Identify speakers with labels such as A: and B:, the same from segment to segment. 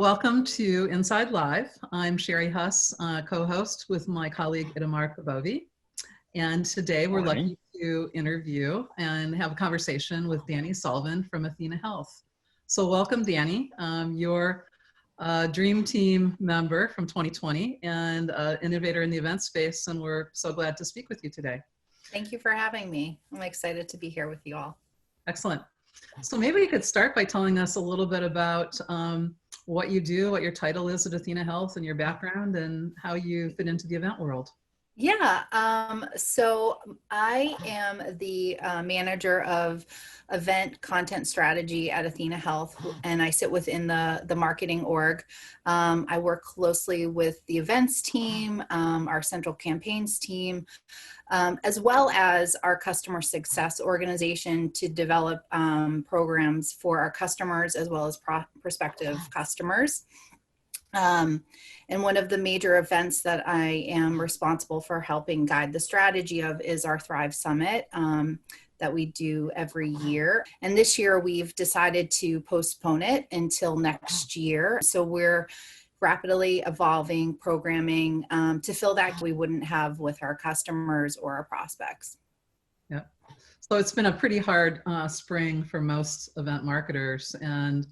A: Welcome to Inside Live. I'm Sherry Huss, co-host with my colleague Itamar Kabovi. And today we're lucky to interview and have a conversation with Danny Sullivan from athenahealth. So welcome, Danny. You're a Dream Team member from 2020 and innovator in the event space, and we're so glad to speak with you today.
B: Thank you for having me. I'm excited to be here with you all.
A: Excellent. So maybe you could start by telling us a little bit about what you do, what your title is at athenahealth, and your background, and how you fit into the event world.
B: Yeah, so I am the manager of event content strategy at athenahealth, and I sit within the marketing org. I work closely with the events team, our central campaigns team, as well as our customer success organization to develop programs for our customers as well as prospective customers. And one of the major events that I am responsible for helping guide the strategy of is our Thrive Summit that we do every year. And this year we've decided to postpone it until next year. So we're rapidly evolving programming to fill that we wouldn't have with our customers or our prospects.
A: Yeah. So it's been a pretty hard spring for most event marketers, and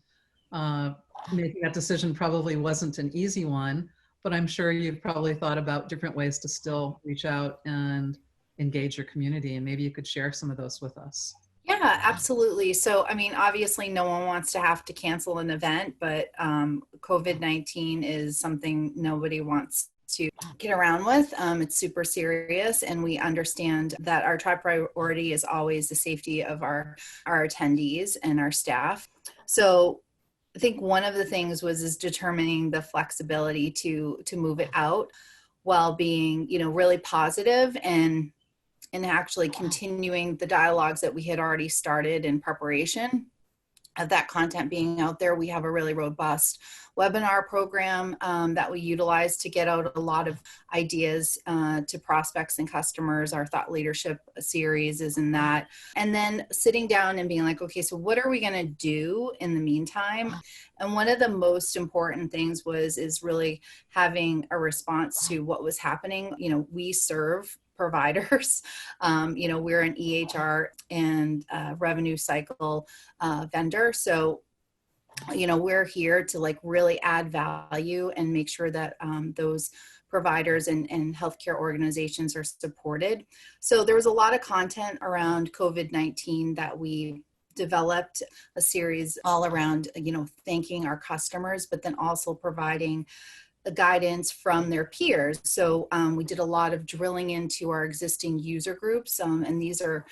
A: making that decision probably wasn't an easy one, but I'm sure you've probably thought about different ways to still reach out and engage your community, and maybe you could share some of those with us.
B: Yeah, absolutely. So, I mean, obviously no one wants to have to cancel an event, but COVID-19 is something nobody wants to get around with. It's super serious, and we understand that our top priority is always the safety of our attendees and our staff. So I think one of the things is determining the flexibility to move it out while being, really positive and actually continuing the dialogues that we had already started in preparation of that content being out there. We have a really robust webinar program that we utilize to get out a lot of ideas to prospects and customers. Our thought leadership series is in that. And then sitting down and being like, okay, so what are we going to do in the meantime? And one of the most important things is really having a response to what was happening. We serve providers. We're an EHR and revenue cycle vendor. So, we're here to really add value and make sure that those providers and healthcare organizations are supported. So there was a lot of content around COVID-19 that we developed, a series all around, thanking our customers, but then also providing the guidance from their peers. So we did a lot of drilling into our existing user groups, and these are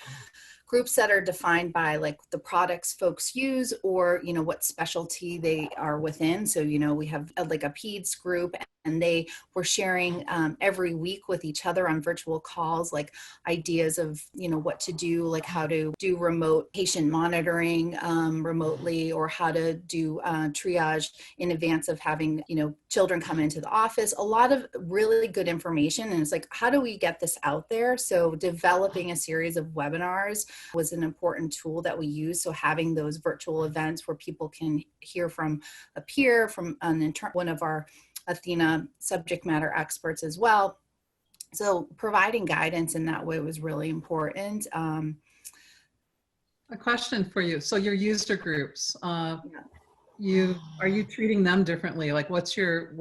B: groups that are defined by the products folks use or, what specialty they are within. So, we have a peds group, and they were sharing every week with each other on virtual calls, ideas of, what to do, how to do remote patient monitoring remotely, or how to do triage in advance of having, children come into the office. A lot of really good information. And it's how do we get this out there? So developing a series of webinars was an important tool that we use. So having those virtual events where people can hear from a peer, from one of our Athena subject matter experts as well. So providing guidance in that way was really important.
A: A question for you. So your user groups, are you treating them differently? What's your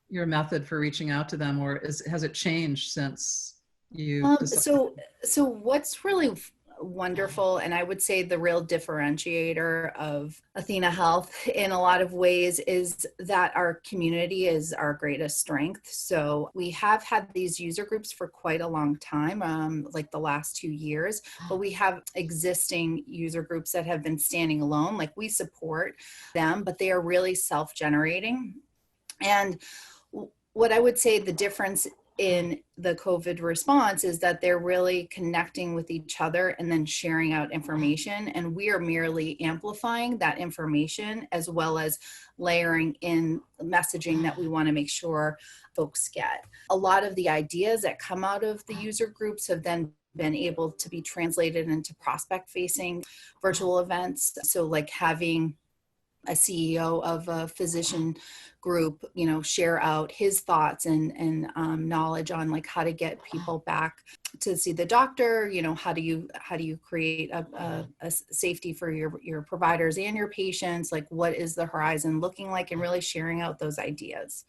A: method for reaching out to them, or has it changed since you
B: so what's really wonderful, and I would say the real differentiator of athenahealth in a lot of ways, is that our community is our greatest strength. So we have had these user groups for quite a long time, the last 2 years, but we have existing user groups that have been standing alone. We support them, but they are really self-generating. And what I would say the difference in the COVID response is that they're really connecting with each other and then sharing out information. And we are merely amplifying that information, as well as layering in messaging that we want to make sure folks get. A lot of the ideas that come out of the user groups have then been able to be translated into prospect facing virtual events. So having a CEO of a physician group, share out his thoughts and knowledge on like how to get people back to see the doctor. How do you create a safety for your providers and your patients? Like, what is the horizon looking like, and really sharing out those ideas.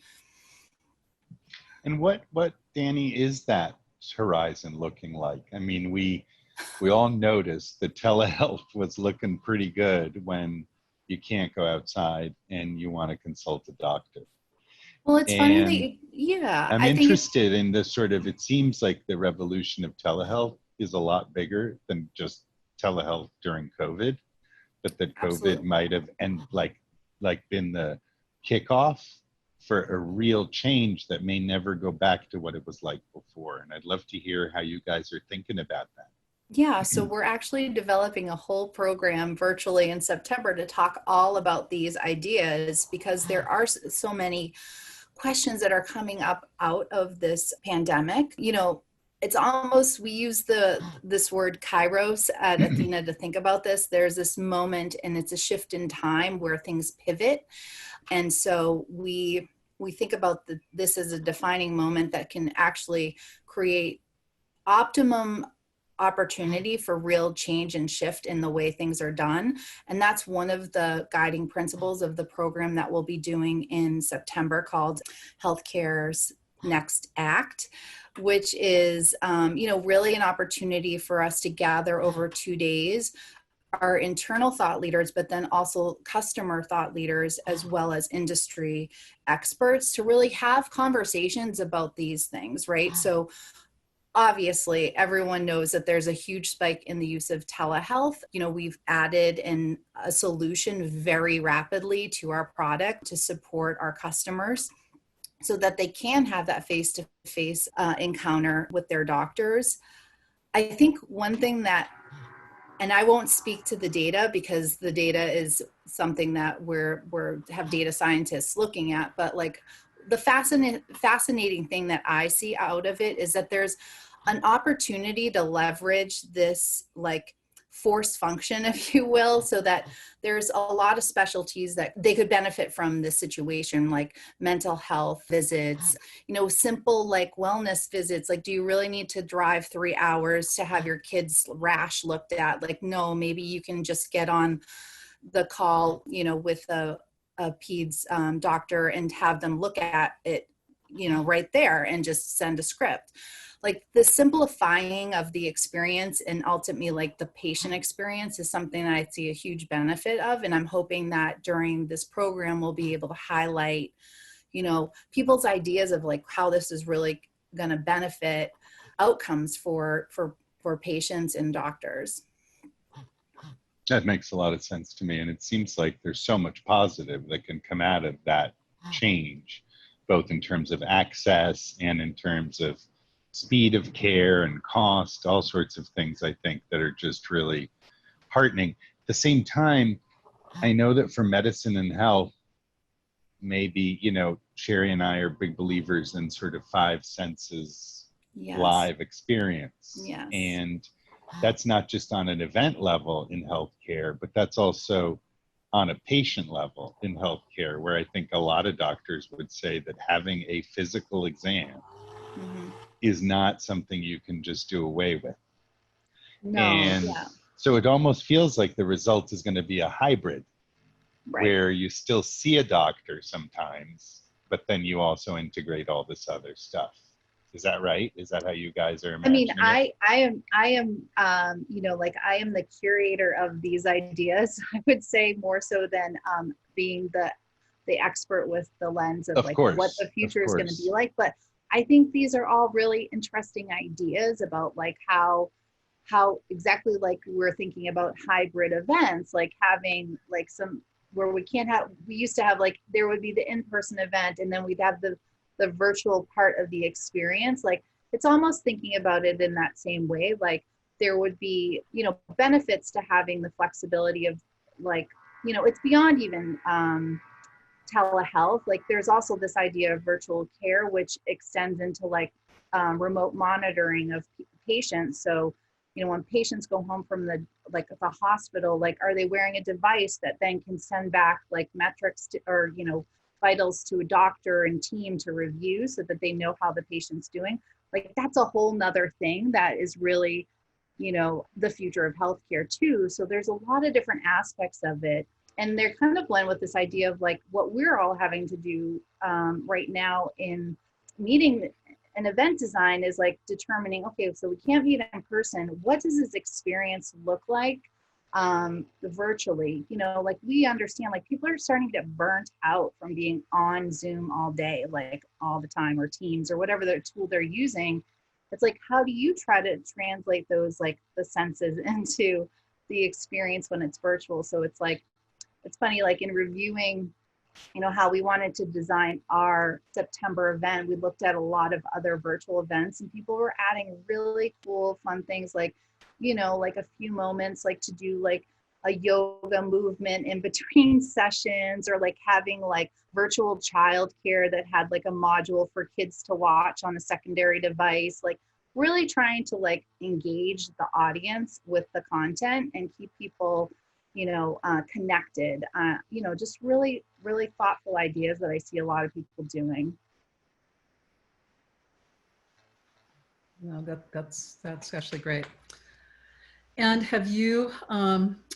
C: And what Danny, is that horizon looking like? I mean, we all noticed that telehealth was looking pretty good when you can't go outside and you want to consult a doctor.
B: Well, it's funny that
C: I'm interested in this sort of, it seems like the revolution of telehealth is a lot bigger than just telehealth during COVID, but that COVID might have been the kickoff for a real change that may never go back to what it was like before. And I'd love to hear how you guys are thinking about that.
B: Yeah, so we're actually developing a whole program virtually in September to talk all about these ideas, because there are so many questions that are coming up out of this pandemic. It's almost, we use this word kairos at Athena to think about this. There's this moment, and it's a shift in time where things pivot. And so we think about this as a defining moment that can actually create optimum opportunity for real change and shift in the way things are done. And that's one of the guiding principles of the program that we'll be doing in September, called Healthcare's Next Act, which is, really an opportunity for us to gather over 2 days our internal thought leaders, but then also customer thought leaders, as well as industry experts, to really have conversations about these things, right? So obviously, everyone knows that there's a huge spike in the use of telehealth. We've added in a solution very rapidly to our product to support our customers so that they can have that face-to-face encounter with their doctors. I think one thing that, and I won't speak to the data because the data is something that we're have data scientists looking at, but like the fascinating thing that I see out of it is that there's an opportunity to leverage this like force function, if you will, so that there's a lot of specialties that they could benefit from this situation, like mental health visits, simple like wellness visits. Like, do you really need to drive 3 hours to have your kid's rash looked at? Like, no, maybe you can just get on the call, with a peds doctor and have them look at it, right there, and just send a script. Like, the simplifying of the experience and ultimately like the patient experience is something that I see a huge benefit of. And I'm hoping that during this program, we'll be able to highlight, people's ideas of like how this is really going to benefit outcomes for patients and doctors.
C: That makes a lot of sense to me. And it seems like there's so much positive that can come out of that change, both in terms of access and in terms of speed of care and cost, all sorts of things, I think, that are just really heartening. At the same time, I know that for medicine and health, maybe, Sherry and I are big believers in sort of 5 senses live experience.
B: Yes.
C: And that's not just on an event level in healthcare, but that's also on a patient level in healthcare, where I think a lot of doctors would say that having a physical exam is not something you can just do away with.
B: No,
C: and so it almost feels like the result is going to be a hybrid, where you still see a doctor sometimes, but then you also integrate all this other stuff. Is that right? Is that how you guys are imagining it?
D: I am I am the curator of these ideas. I would say more so than being the expert with the lens of like what the future is going to be like. But I think these are all really interesting ideas about like how exactly like we're thinking about hybrid events, like having like some where we used to have like, there would be the in-person event and then we'd have the virtual part of the experience. Like, it's almost thinking about it in that same way. Like, there would be, benefits to having the flexibility of like, it's beyond even telehealth. Like, there's also this idea of virtual care, which extends into like remote monitoring of patients. So, when patients go home from the hospital, like, are they wearing a device that then can send back like metrics to, or, vitals to a doctor and team to review so that they know how the patient's doing? Like, that's a whole nother thing that is really, the future of healthcare too. So there's a lot of different aspects of it. And they're kind of blend with this idea of like what we're all having to do right now in meeting an event design is like determining, okay, so we can't meet in person. What does this experience look like virtually? Like, we understand, like, people are starting to get burnt out from being on Zoom all day, like all the time, or Teams, or whatever their tool they're using. It's like, how do you try to translate those, like the senses into the experience when it's virtual? So it's like, it's funny, like in reviewing, how we wanted to design our September event, we looked at a lot of other virtual events, and people were adding really cool, fun things like, like a few moments, like to do like a yoga movement in between sessions, or like having like virtual childcare that had like a module for kids to watch on a secondary device, like really trying to like engage the audience with the content and keep people connected, just really, really thoughtful ideas that I see a lot of people doing.
A: No, that's actually great. And have you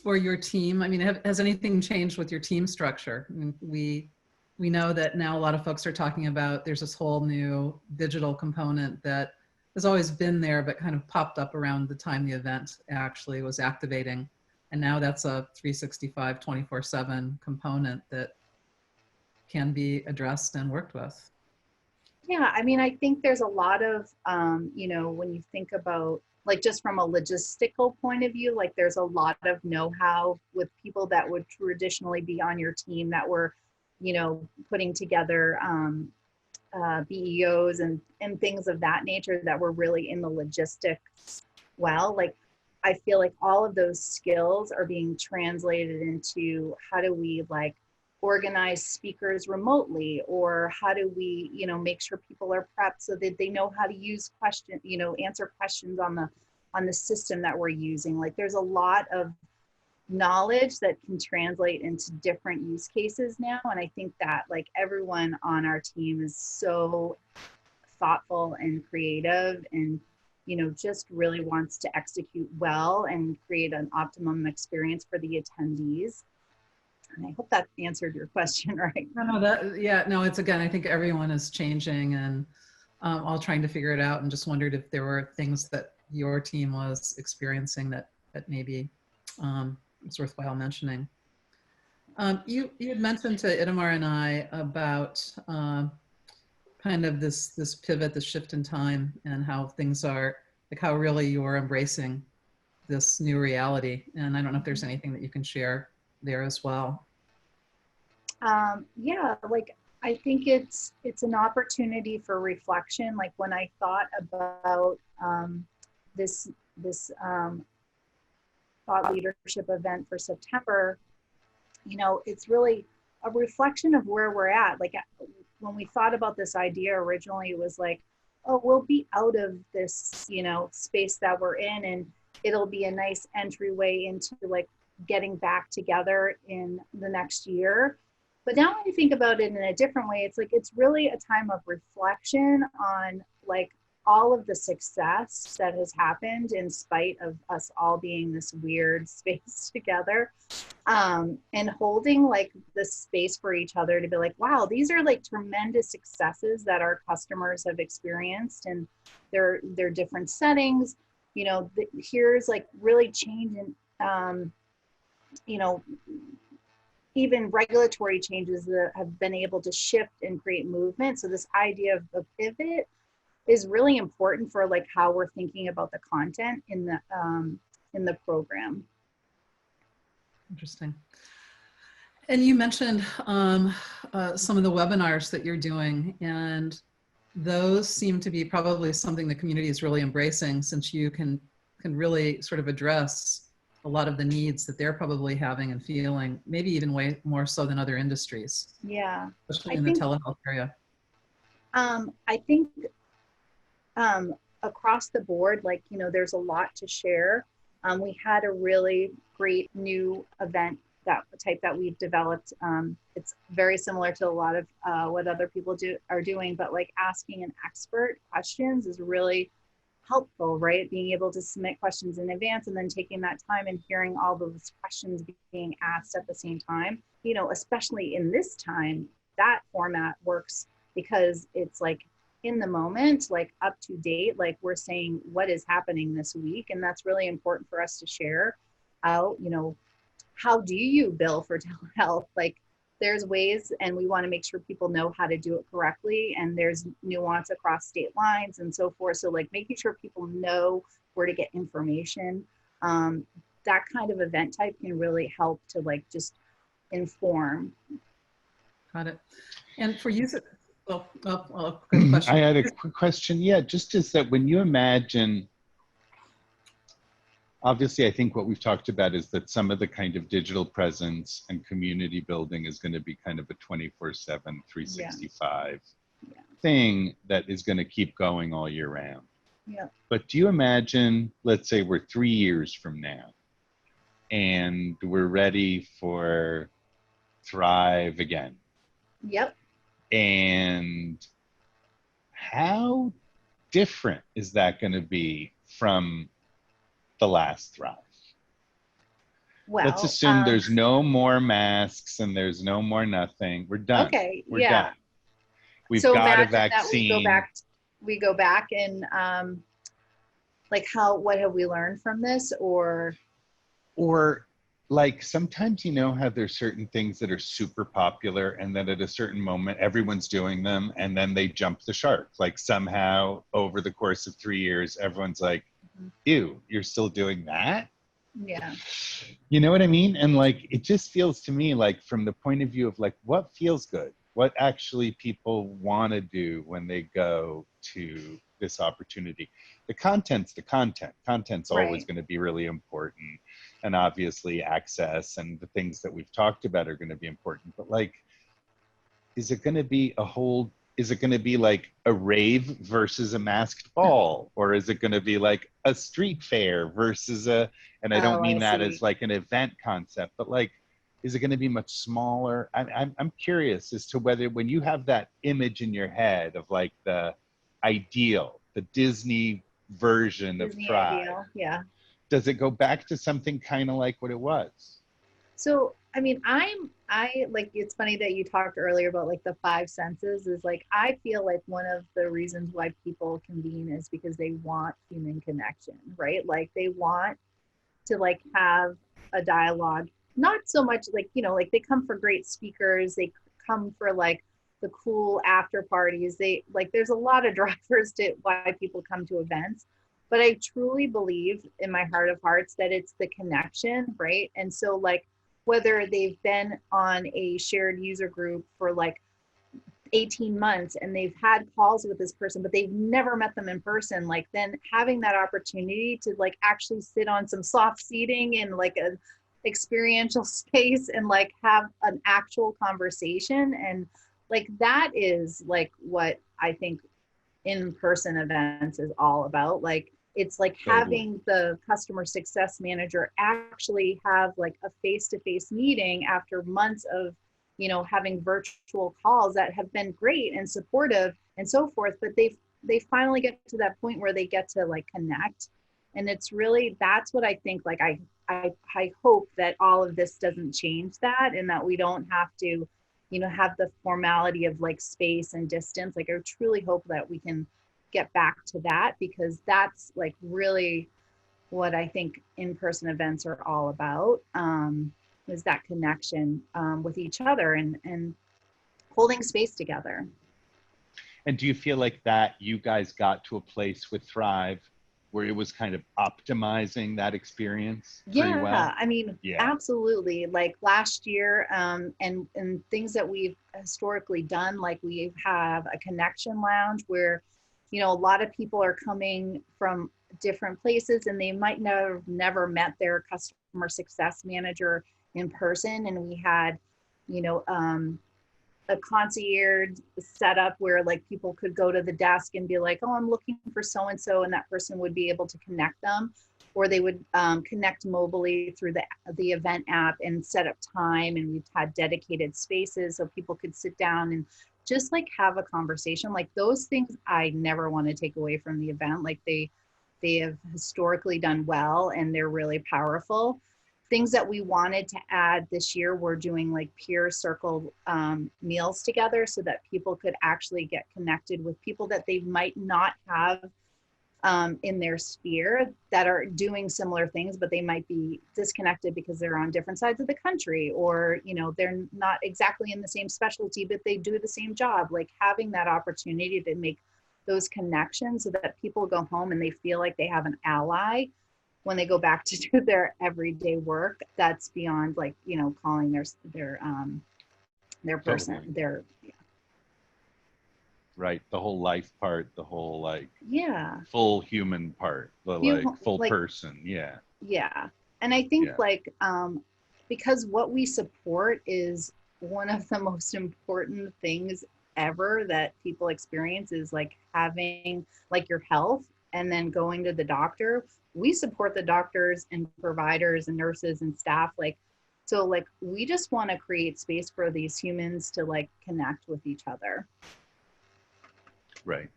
A: or your team, I mean, has anything changed with your team structure? I mean, we know that now a lot of folks are talking about there's this whole new digital component that has always been there, but kind of popped up around the time the event actually was activating. And now that's a 365, 24/7 component that can be addressed and worked with.
D: Yeah, I mean, I think there's a lot of, when you think about, like, just from a logistical point of view, like there's a lot of know-how with people that would traditionally be on your team that were, putting together BEOs and things of that nature that were really in the logistics. Well, like, I feel like all of those skills are being translated into how do we like organize speakers remotely, or how do we, make sure people are prepped so that they know how to use answer questions on the system that we're using. Like, there's a lot of knowledge that can translate into different use cases now. And I think that like everyone on our team is so thoughtful and creative, and just really wants to execute well and create an optimum experience for the attendees. And I hope that answered your question, right?
A: No, it's, again, I think everyone is changing and all trying to figure it out, and just wondered if there were things that your team was experiencing that maybe it's worthwhile mentioning. You had mentioned to Itamar and I about kind of this pivot, the shift in time, and how things are, like how really you're embracing this new reality. And I don't know if there's anything that you can share there as well.
D: Yeah, like I think it's an opportunity for reflection. Like when I thought about this thought leadership event for September, it's really a reflection of where we're at. Like when we thought about this idea originally, it was like, oh, we'll be out of this, space that we're in, and it'll be a nice entryway into like getting back together in the next year. But now when you think about it in a different way, it's like, it's really a time of reflection on like all of the success that has happened in spite of us all being this weird space together, and holding like the space for each other to be like, wow, these are like tremendous successes that our customers have experienced, and their different settings. Here's like really changing, even regulatory changes that have been able to shift and create movement. So this idea of the pivot is really important for like how we're thinking about the content in the program.
A: Interesting. And you mentioned some of the webinars that you're doing, and those seem to be probably something the community is really embracing, since you can really sort of address a lot of the needs that they're probably having and feeling, maybe even way more so than other industries.
D: Yeah.
A: Especially in the telehealth area.
D: I think across the board, like, you know, there's a lot to share. We had a really great new event that we've developed. It's very similar to a lot of what other people are doing, but like asking an expert questions is really helpful, right? Being able to submit questions in advance and then taking that time and hearing all those questions being asked at the same time, you know, especially in this time, that format works because it's like in the moment, like up to date, like we're saying what is happening this week. And that's really important for us to share out, you know, how do you bill for telehealth? Like there's ways, and we want to make sure people know how to do it correctly. And there's nuance across state lines and so forth. So like making sure people know where to get information. That kind of event type can really help to like just inform.
A: Got it. And for user, good question.
C: I had a quick question. Yeah, just is that when you imagine, obviously, I think what we've talked about is that some of the kind of digital presence and community building is going to be kind of a 24/7, 365 thing that is going to keep going all year round.
D: Yeah.
C: But do you imagine, let's say we're 3 years from now and we're ready for Thrive again?
D: Yep.
C: And how different is that going to be from the last Thrive?
D: Well,
C: let's assume there's no more masks and there's no more nothing. We're done.
D: Okay.
C: We're done. We've
D: so
C: got a vaccine.
D: That we go back and like what have we learned from this, or
C: like sometimes, you know, how there's certain things that are super popular and then at a certain moment everyone's doing them and then they jump the shark. Like somehow over the course of 3 years, everyone's like, ew, you're still doing that?
D: Yeah.
C: You know what I mean? And like, it just feels to me like from the point of view of like, what feels good? What actually people want to do when they go to this opportunity? The content's the content. Content's always going to be really important. And obviously access and the things that we've talked about are going to be important. But like, is it going to be is it going to be like a rave versus a masked ball? Or is it going to be like a street fair versus and I don't mean that as like an event concept, but like, is it going to be much smaller? I'm curious as to whether when you have that image in your head of like the ideal, the Disney version of Thrive, does it go back to something kind of like what it was?
D: So, I mean, I like, it's funny that you talked earlier about like the 5 senses is like, I feel like one of the reasons why people convene is because they want human connection, right? Like they want to like have a dialogue, not so much like, you know, like they come for great speakers. They come for like the cool after parties. They like, there's a lot of drivers to why people come to events, but I truly believe in my heart of hearts that it's the connection, right? And so like, whether they've been on a shared user group for like 18 months and they've had calls with this person, but they've never met them in person, like then having that opportunity to like actually sit on some soft seating in like a experiential space and like have an actual conversation. And like, that is like what I think in-person events is all about. Like, it's like having the customer success manager actually have like a face-to-face meeting after months of, you know, having virtual calls that have been great and supportive and so forth, but they finally get to that point where they get to like connect. And it's really, that's what I think, like I hope that all of this doesn't change that, and that we don't have to, you know, have the formality of like space and distance. Like I truly hope that we can get back to that, because that's like really what I think in-person events are all about, is that connection with each other and holding space together.
C: And do you feel like that you guys got to a place with Thrive where it was kind of optimizing that experience pretty well?
D: I mean, absolutely. Like last year, and things that we've historically done, like we have a connection lounge where, you know, a lot of people are coming from different places and they might never met their customer success manager in person. And we had, you know, a concierge setup where like people could go to the desk and be like, oh, I'm looking for so-and-so, and that person would be able to connect them, or they would connect mobily through the event app and set up time. And we've had dedicated spaces so people could sit down and just like have a conversation. Like those things I never want to take away from the event. Like they have historically done well and they're really powerful. Things that we wanted to add this year, we're doing like peer circle meals together so that people could actually get connected with people that they might not have in their sphere that are doing similar things, but they might be disconnected because they're on different sides of the country, or, you know, they're not exactly in the same specialty, but they do the same job. Like having that opportunity to make those connections so that people go home and they feel like they have an ally when they go back to do their everyday work. That's beyond like, you know, calling their person,
C: Totally.
D: their
C: Right, the whole life part, the whole like full human part, the like full like, person. Yeah.
D: And I think like because what we support is one of the most important things ever that people experience is like having like your health and then going to the doctor. We support the doctors and providers and nurses and staff, like, so like we just want to create space for these humans to like connect with each other.
C: Right.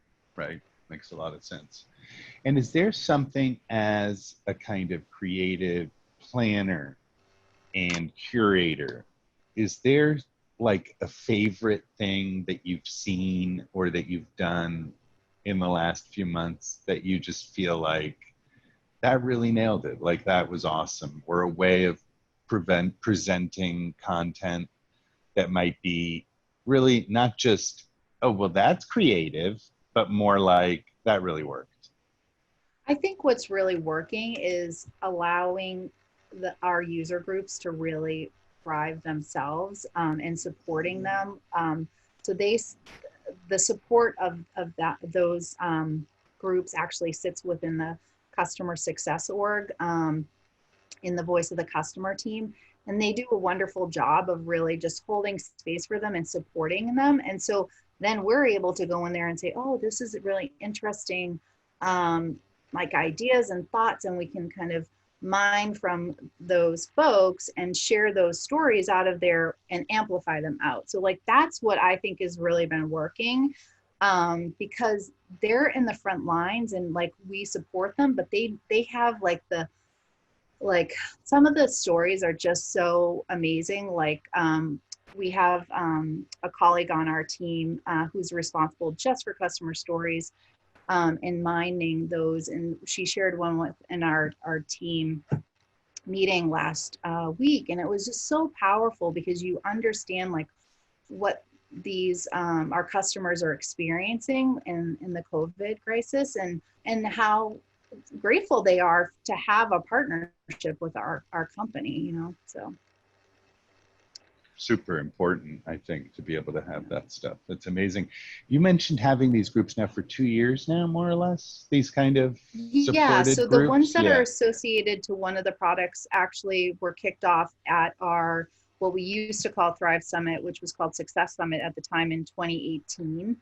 C: Makes a lot of sense. And is there something as a kind of creative planner and curator, is there like a favorite thing that you've seen or that you've done in the last few months that you just feel like that really nailed it, like that was awesome, or a way of presenting content that might be really not just, oh, well, that's creative, but more like that really worked?
D: I think what's really working is allowing our user groups to really thrive themselves and supporting them. So the support of those groups actually sits within the customer success org in the voice of the customer team. And they do a wonderful job of really just holding space for them and supporting them. And so then we're able to go in there and say, oh, this is really interesting, like ideas and thoughts, and we can kind of mine from those folks and share those stories out of there and amplify them out. So like, that's what I think has really been working, because they're in the front lines and like we support them, but they have like some of the stories are just so amazing. Like we have a colleague on our team who's responsible just for customer stories and mining those. And she shared one in our team meeting last week. And it was just so powerful because you understand like what these our customers are experiencing in the COVID crisis, and how grateful they are to have a partnership with our company, you know. So
C: super important, I think, to be able to have that stuff. That's amazing. You mentioned having these groups now for 2 years now, more or less, these kind of supported
D: so
C: groups.
D: The ones that are associated to one of the products actually were kicked off at our what we used to call Thrive Summit, which was called Success Summit at the time in 2018.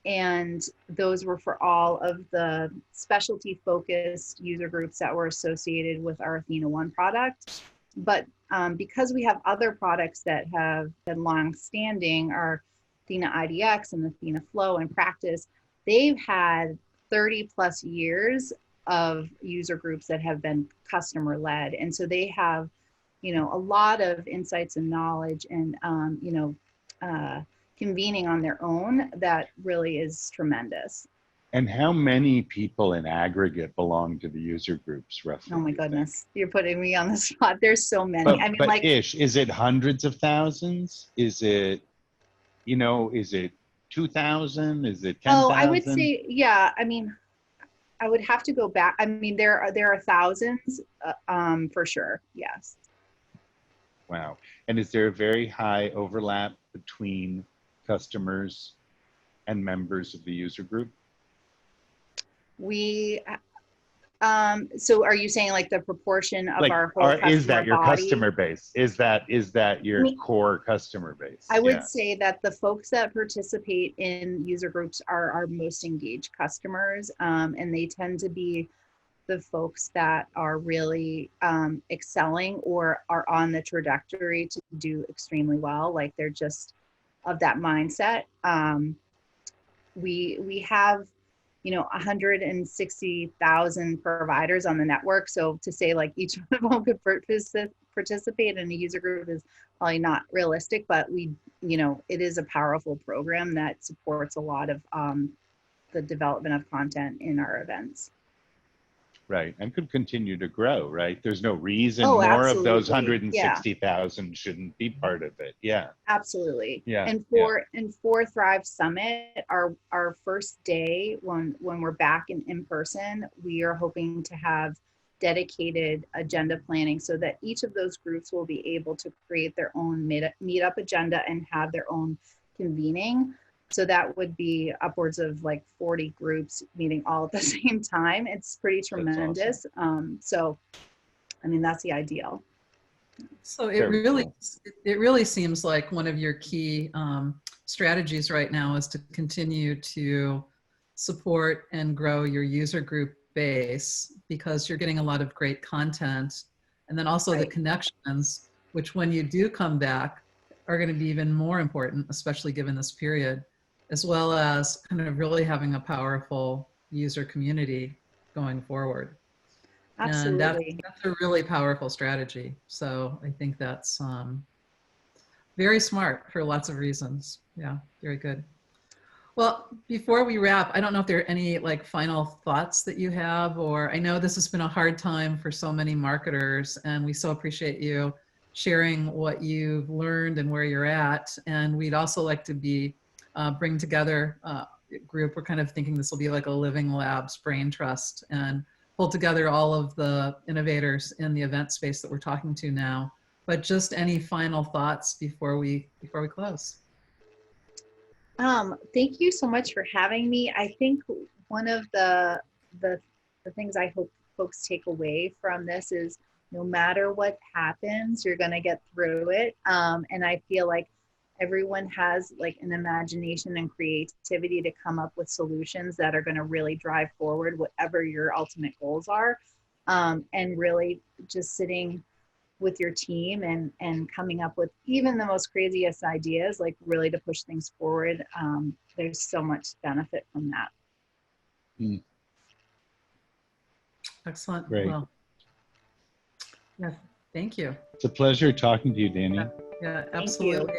D: And those were for all of the specialty focused user groups that were associated with our Athena One product. But because we have other products that have been long standing, our Athena IDX and Athena Flow and Practice, they've had 30 plus years of user groups that have been customer led. And so they have, you know, a lot of insights and knowledge and, convening on their own that really is tremendous.
C: And how many people in aggregate belong to the user groups, roughly?
D: Oh my goodness, you're putting me on the spot. There's so many.
C: But like, is it hundreds of thousands? Is it, you know, is it 2,000? Is it 10,000?
D: Oh, I would say, yeah. I mean, I would have to go back. I mean, there are thousands, for sure. Yes.
C: Wow. And is there a very high overlap between customers and members of the user group?
D: We So are you saying like the proportion of
C: Like,
D: our whole customer
C: is that your
D: body?
C: customer base? Is that your core customer base?
D: I would say that the folks that participate in user groups are our most engaged customers, and they tend to be the folks that are really excelling or are on the trajectory to do extremely well. Like they're just of that mindset. We have, 160,000 providers on the network. So to say like each one of them could participate in a user group is probably not realistic, but it is a powerful program that supports a lot of the development of content in our events.
C: Right, and could continue to grow, right? There's no reason
D: Oh,
C: more of those
D: absolutely.
C: 160,000 shouldn't be part of it. Yeah.
D: Absolutely.
C: Yeah.
D: And for Thrive Summit, our first day when we're back in person, we are hoping to have dedicated agenda planning so that each of those groups will be able to create their own meetup agenda and have their own convening. So that would be upwards of like 40 groups meeting all at the same time. It's pretty tremendous. Awesome. So, I mean, that's the ideal.
A: So it really seems like one of your key strategies right now is to continue to support and grow your user group base, because you're getting a lot of great content, and then also the connections, which when you do come back are going to be even more important, especially given this period, as well as kind of really having a powerful user community going forward.
D: Absolutely.
A: And that's a really powerful strategy. So I think that's very smart for lots of reasons. Yeah, very good. Well, before we wrap, I don't know if there are any like final thoughts that you have, or I know this has been a hard time for so many marketers, and we so appreciate you sharing what you've learned and where you're at. And we'd also like to bring together a group. We're kind of thinking this will be like a Living Labs brain trust, and pull together all of the innovators in the event space that we're talking to now. But just any final thoughts before we close?
D: Thank you so much for having me. I think one of the things I hope folks take away from this is no matter what happens, you're going to get through it. And I feel like everyone has like an imagination and creativity to come up with solutions that are going to really drive forward whatever your ultimate goals are. And really just sitting with your team and coming up with even the most craziest ideas, like really to push things forward. There's so much benefit from that.
A: Excellent.
C: Great.
A: Well, yeah, thank you.
C: It's a pleasure talking to you, Danny.
A: Yeah, absolutely.